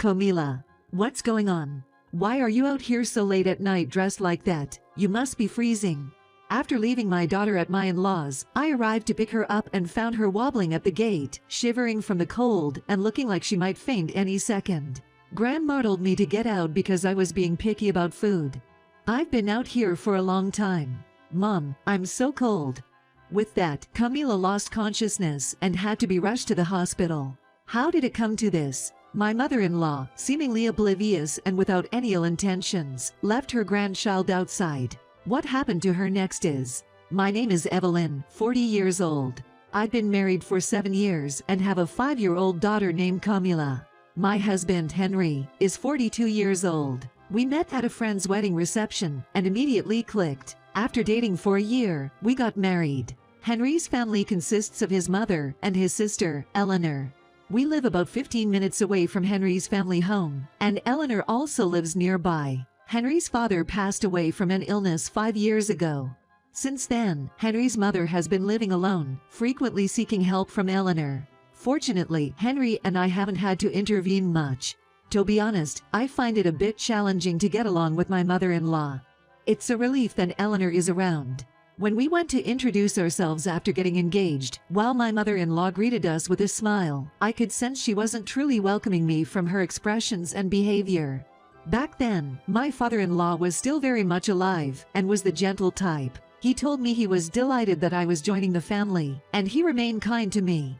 Camila, what's going on? Why are you out here so late at night dressed like that? You must be freezing. After leaving my daughter at my in-laws, I arrived to pick her up and found her wobbling at the gate, shivering from the cold and looking like she might faint any second. Grandma told me to get out because I was being picky about food. I've been out here for a long time. Mom, I'm so cold. With that, Camila lost consciousness and had to be rushed to the hospital. How did it come to this? My mother-in-law, seemingly oblivious and without any ill intentions, left her grandchild outside. What happened to her next is, my name is Evelyn, 40 years old. I've been married for 7 years and have a 5-year-old daughter named Camila. My husband, Henry, is 42 years old. We met at a friend's wedding reception and immediately clicked. After dating for a year, we got married. Henry's family consists of his mother and his sister, Eleanor. We live about 15 minutes away from Henry's family home, and Eleanor also lives nearby. Henry's father passed away from an illness 5 years ago. Since then, Henry's mother has been living alone, frequently seeking help from Eleanor. Fortunately, Henry and I haven't had to intervene much. To be honest, I find it a bit challenging to get along with my mother-in-law. It's a relief that Eleanor is around. When we went to introduce ourselves after getting engaged, while my mother-in-law greeted us with a smile, I could sense she wasn't truly welcoming me from her expressions and behavior. Back then, my father-in-law was still very much alive and was the gentle type. He told me he was delighted that I was joining the family, and he remained kind to me.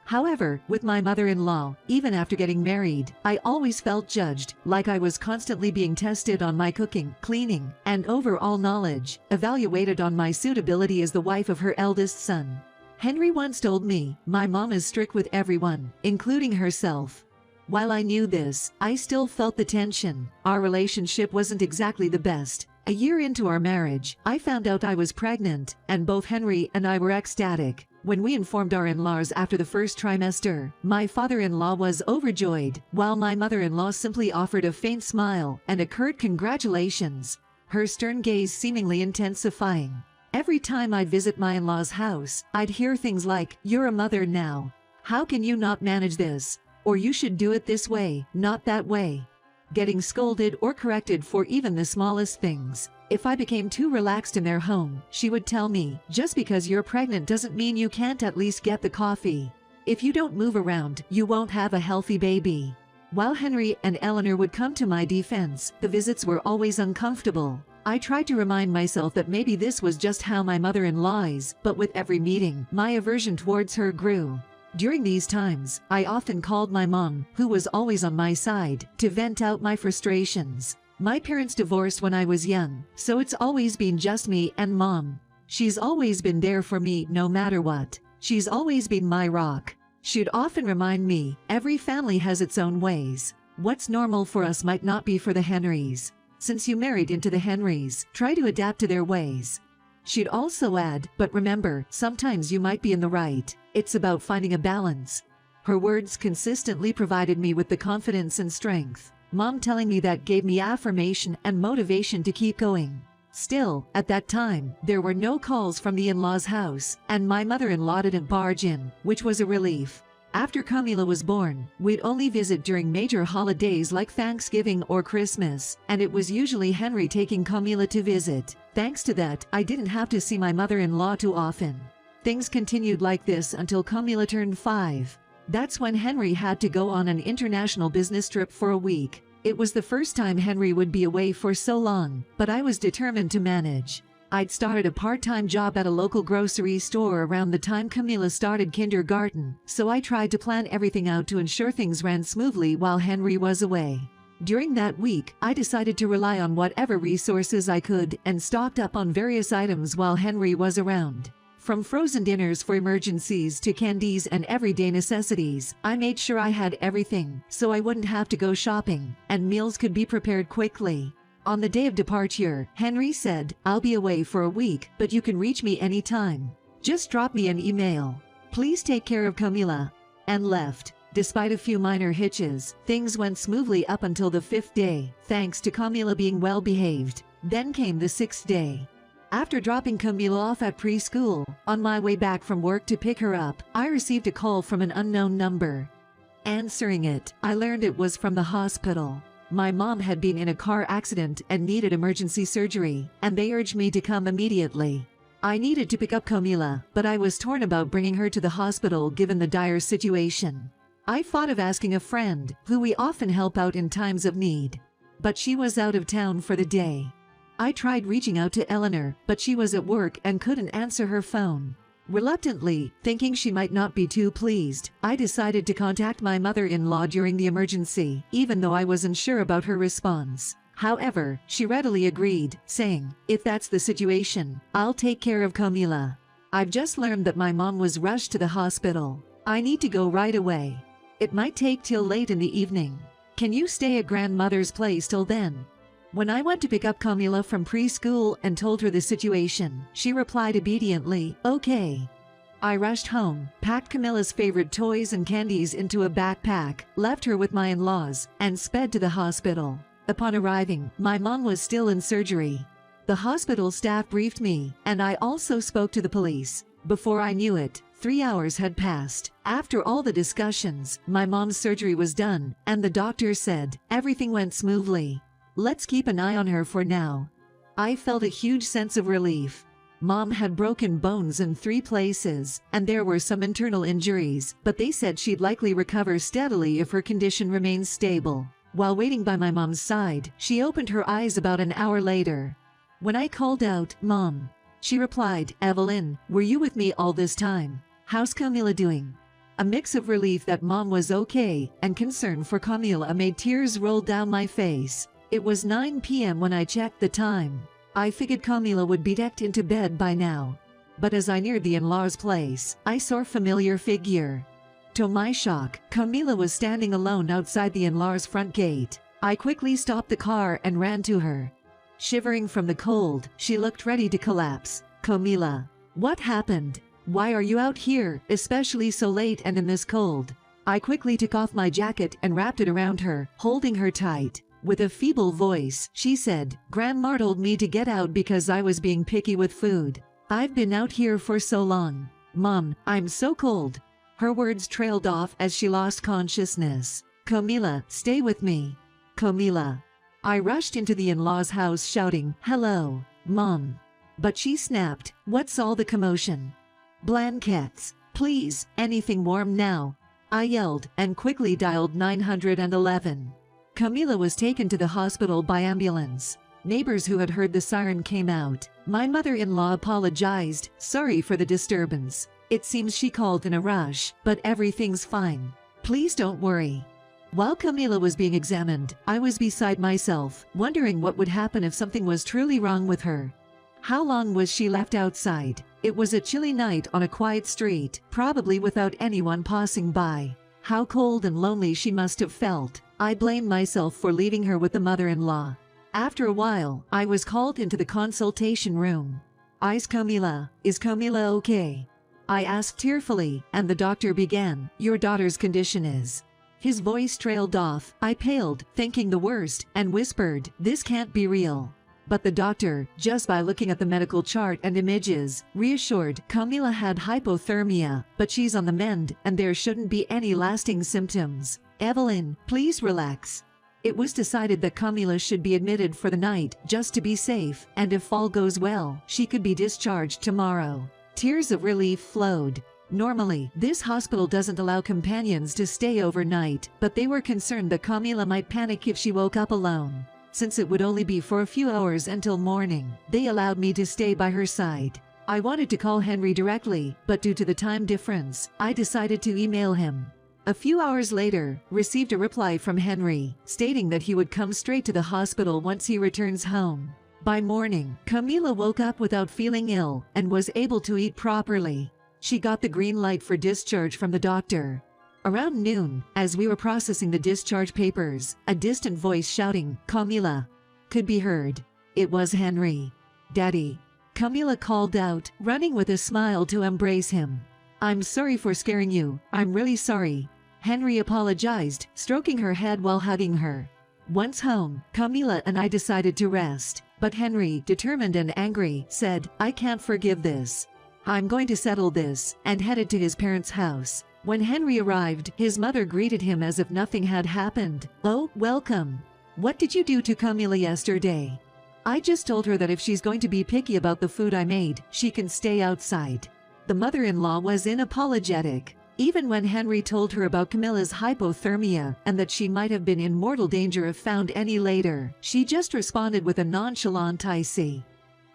However, with my mother-in-law, even after getting married, I always felt judged, like I was constantly being tested on my cooking, cleaning, and overall knowledge, evaluated on my suitability as the wife of her eldest son. Henry once told me, my mom is strict with everyone, including herself. While I knew this, I still felt the tension. Our relationship wasn't exactly the best. A year into our marriage, I found out I was pregnant, and both Henry and I were ecstatic. When we informed our in-laws after the first trimester, my father-in-law was overjoyed, while my mother-in-law simply offered a faint smile and a curt congratulations, her stern gaze seemingly intensifying. Every time I'd visit my in-laws' house, I'd hear things like, "You're a mother now. How can you not manage this?" Or "You should do it this way, not that way." Getting scolded or corrected for even the smallest things. If I became too relaxed in their home, she would tell me, "Just because you're pregnant doesn't mean you can't at least get the coffee. If you don't move around, you won't have a healthy baby." While Henry and Eleanor would come to my defense, the visits were always uncomfortable. I tried to remind myself that maybe this was just how my mother-in-law is, but with every meeting, my aversion towards her grew. During these times, I often called my mom, who was always on my side, to vent out my frustrations. My parents divorced when I was young, so it's always been just me and mom. She's always been there for me no matter what. She's always been my rock. She'd often remind me, every family has its own ways. What's normal for us might not be for the Henrys. Since you married into the Henrys, try to adapt to their ways. She'd also add, but remember, sometimes you might be in the right. It's about finding a balance. Her words consistently provided me with the confidence and strength. Mom telling me that gave me affirmation and motivation to keep going. Still, at that time, there were no calls from the in-laws' house, and my mother-in-law didn't barge in, which was a relief. After Camila was born, we'd only visit during major holidays like Thanksgiving or Christmas, and it was usually Henry taking Camila to visit. Thanks to that, I didn't have to see my mother-in-law too often. Things continued like this until Camila turned 5. That's when Henry had to go on an international business trip for a week. It was the first time Henry would be away for so long, but I was determined to manage. I'd started a part-time job at a local grocery store around the time Camila started kindergarten, so I tried to plan everything out to ensure things ran smoothly while Henry was away. During that week, I decided to rely on whatever resources I could and stocked up on various items while Henry was around. From frozen dinners for emergencies to candies and everyday necessities, I made sure I had everything so I wouldn't have to go shopping, and meals could be prepared quickly. On the day of departure, Henry said, "I'll be away for a week, but you can reach me anytime. Just drop me an email. Please take care of Camila," and left. Despite a few minor hitches, things went smoothly up until the 5th day, thanks to Camila being well behaved. Then came the 6th day. After dropping Camila off at preschool, on my way back from work to pick her up, I received a call from an unknown number. Answering it, I learned it was from the hospital. My mom had been in a car accident and needed emergency surgery, and they urged me to come immediately. I needed to pick up Camila, but I was torn about bringing her to the hospital given the dire situation. I thought of asking a friend, who we often help out in times of need. But she was out of town for the day. I tried reaching out to Eleanor, but she was at work and couldn't answer her phone. Reluctantly, thinking she might not be too pleased, I decided to contact my mother-in-law during the emergency, even though I wasn't sure about her response. However, she readily agreed, saying, "If that's the situation, I'll take care of Camila. I've just learned that my mom was rushed to the hospital. I need to go right away. It might take till late in the evening. Can you stay at grandmother's place till then?" When I went to pick up Camila from preschool and told her the situation, she replied obediently, "Okay." I rushed home, packed Camila's favorite toys and candies into a backpack, left her with my in-laws, and sped to the hospital. Upon arriving, my mom was still in surgery. The hospital staff briefed me, and I also spoke to the police. Before I knew it, 3 hours had passed. After all the discussions, my mom's surgery was done, and the doctor said, everything went smoothly. Let's keep an eye on her for now. I felt a huge sense of relief. Mom had broken bones in 3 places, and there were some internal injuries, but they said she'd likely recover steadily if her condition remains stable. While waiting by my mom's side, she opened her eyes about an hour later. When I called out, "Mom," she replied, "Evelyn, were you with me all this time? How's Camila doing?" A mix of relief that Mom was okay and concern for Camila made tears roll down my face. It was 9 p.m. when I checked the time. I figured Camila would be decked into bed by now. But as I neared the in-laws' place, I saw a familiar figure. To my shock, Camila was standing alone outside the in-laws' front gate. I quickly stopped the car and ran to her. Shivering from the cold, she looked ready to collapse. "Camila, what happened? Why are you out here, especially so late and in this cold?" I quickly took off my jacket and wrapped it around her, holding her tight. With a feeble voice, she said, "Grandma told me to get out because I was being picky with food. I've been out here for so long. Mom, I'm so cold." Her words trailed off as she lost consciousness. "Camila, stay with me. Camila." I rushed into the in-laws' house shouting, "Hello, Mom." But she snapped, "What's all the commotion?" "Blankets. Please, anything warm now," I yelled and quickly dialed 911. Camila was taken to the hospital by ambulance. Neighbors who had heard the siren came out. My mother-in-law apologized, "Sorry for the disturbance. It seems she called in a rush, but everything's fine. Please don't worry." While Camila was being examined, I was beside myself, wondering what would happen if something was truly wrong with her. How long was she left outside? It was a chilly night on a quiet street, probably without anyone passing by. How cold and lonely she must have felt. I blamed myself for leaving her with the mother-in-law. After a while, I was called into the consultation room. "Is Camila okay?" I asked tearfully, and the doctor began, "Your daughter's condition is..." His voice trailed off. I paled, thinking the worst, and whispered, "This can't be real." But the doctor, just by looking at the medical chart and images, reassured, "Camila had hypothermia, but she's on the mend and there shouldn't be any lasting symptoms. Evelyn, please relax." It was decided that Camila should be admitted for the night just to be safe, and if all goes well, she could be discharged tomorrow. Tears of relief flowed. Normally, this hospital doesn't allow companions to stay overnight, but they were concerned that Camila might panic if she woke up alone. Since it would only be for a few hours until morning, they allowed me to stay by her side. I wanted to call Henry directly, but due to the time difference, I decided to email him. A few hours later, received a reply from Henry, stating that he would come straight to the hospital once he returns home. By morning, Camila woke up without feeling ill and was able to eat properly. She got the green light for discharge from the doctor. Around noon, as we were processing the discharge papers, a distant voice shouting, "Camila," could be heard. It was Henry. "Daddy." Camila called out, running with a smile to embrace him. "I'm sorry for scaring you, I'm really sorry." Henry apologized, stroking her head while hugging her. Once home, Camila and I decided to rest, but Henry, determined and angry, said, "I can't forgive this. I'm going to settle this," and headed to his parents' house. When Henry arrived, his mother greeted him as if nothing had happened. "Oh, welcome. What did you do to Camila yesterday?" "I just told her that if she's going to be picky about the food I made, she can stay outside." The mother-in-law was unapologetic. Even when Henry told her about Camilla's hypothermia and that she might have been in mortal danger if found any later, she just responded with a nonchalant "I see."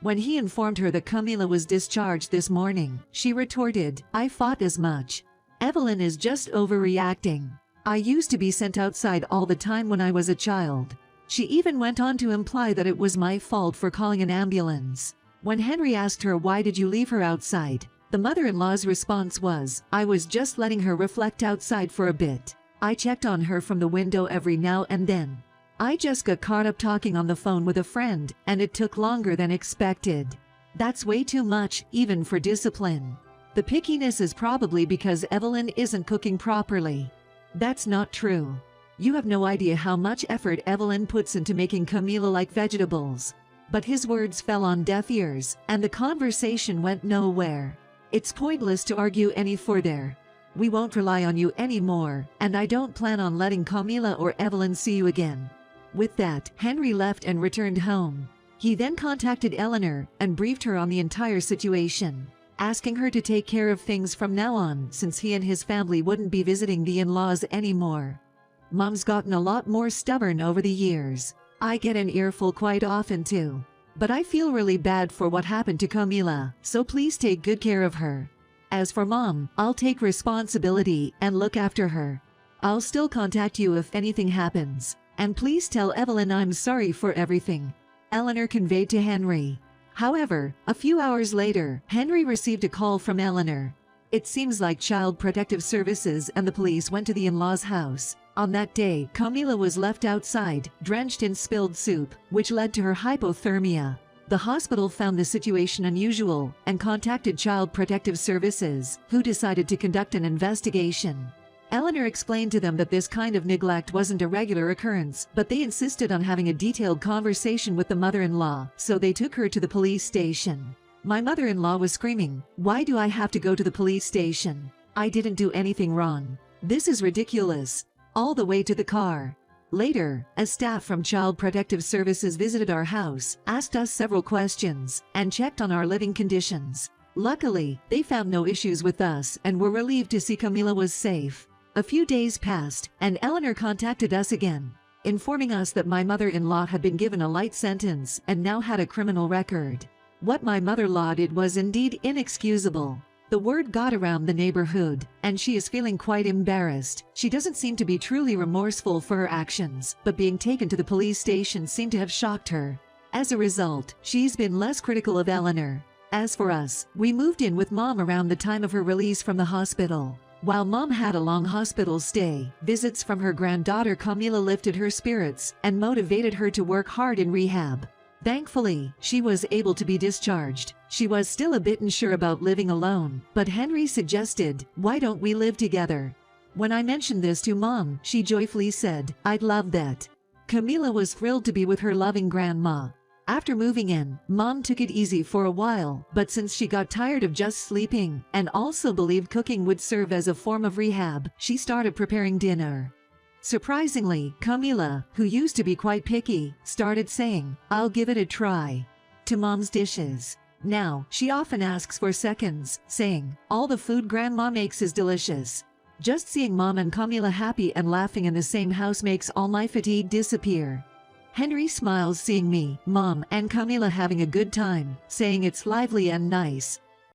When he informed her that Camila was discharged this morning, she retorted, "I thought as much. Evelyn is just overreacting. I used to be sent outside all the time when I was a child." She even went on to imply that it was my fault for calling an ambulance. When Henry asked her why did you leave her outside, the mother-in-law's response was, "I was just letting her reflect outside for a bit. I checked on her from the window every now and then. I just got caught up talking on the phone with a friend, and it took longer than expected." That's way too much, even for discipline. The pickiness is probably because Evelyn isn't cooking properly. That's not true. You have no idea how much effort Evelyn puts into making Camila like vegetables. But his words fell on deaf ears, and the conversation went nowhere. It's pointless to argue any further. We won't rely on you anymore, and I don't plan on letting Camila or Evelyn see you again. With that, Henry left and returned home. He then contacted Eleanor and briefed her on the entire situation, asking her to take care of things from now on since he and his family wouldn't be visiting the in-laws anymore. Mom's gotten a lot more stubborn over the years. I get an earful quite often too. But I feel really bad for what happened to Camila, so please take good care of her. As for Mom, I'll take responsibility and look after her. I'll still contact you if anything happens. And please tell Evelyn I'm sorry for everything," Eleanor conveyed to Henry. However, a few hours later, Henry received a call from Eleanor. It seems like Child Protective Services and the police went to the in-laws' house. On that day, Camila was left outside, drenched in spilled soup, which led to her hypothermia. The hospital found the situation unusual and contacted Child Protective Services, who decided to conduct an investigation. Eleanor explained to them that this kind of neglect wasn't a regular occurrence, but they insisted on having a detailed conversation with the mother-in-law, so they took her to the police station. My mother-in-law was screaming, "Why do I have to go to the police station? I didn't do anything wrong. This is ridiculous." All the way to the car. Later, a staff from Child Protective Services visited our house, asked us several questions, and checked on our living conditions. Luckily, they found no issues with us and were relieved to see Camila was safe. A few days passed, and Eleanor contacted us again, informing us that my mother-in-law had been given a light sentence and now had a criminal record. What my mother-in-law did was indeed inexcusable. The word got around the neighborhood, and she is feeling quite embarrassed. She doesn't seem to be truly remorseful for her actions, but being taken to the police station seemed to have shocked her. As a result, she's been less critical of Eleanor. As for us, we moved in with Mom around the time of her release from the hospital. While Mom had a long hospital stay, visits from her granddaughter Camila lifted her spirits and motivated her to work hard in rehab. Thankfully, she was able to be discharged. She was still a bit unsure about living alone, but Henry suggested, "Why don't we live together?" When I mentioned this to Mom, she joyfully said, "I'd love that." Camila was thrilled to be with her loving grandma. After moving in, Mom took it easy for a while, but since she got tired of just sleeping and also believed cooking would serve as a form of rehab, she started preparing dinner. Surprisingly, Camila, who used to be quite picky, started saying, "I'll give it a try," to Mom's dishes. Now, she often asks for seconds, saying, "All the food Grandma makes is delicious." Just seeing Mom and Camila happy and laughing in the same house makes all my fatigue disappear. Henry smiles seeing me, Mom, and Camila having a good time, saying it's lively and nice.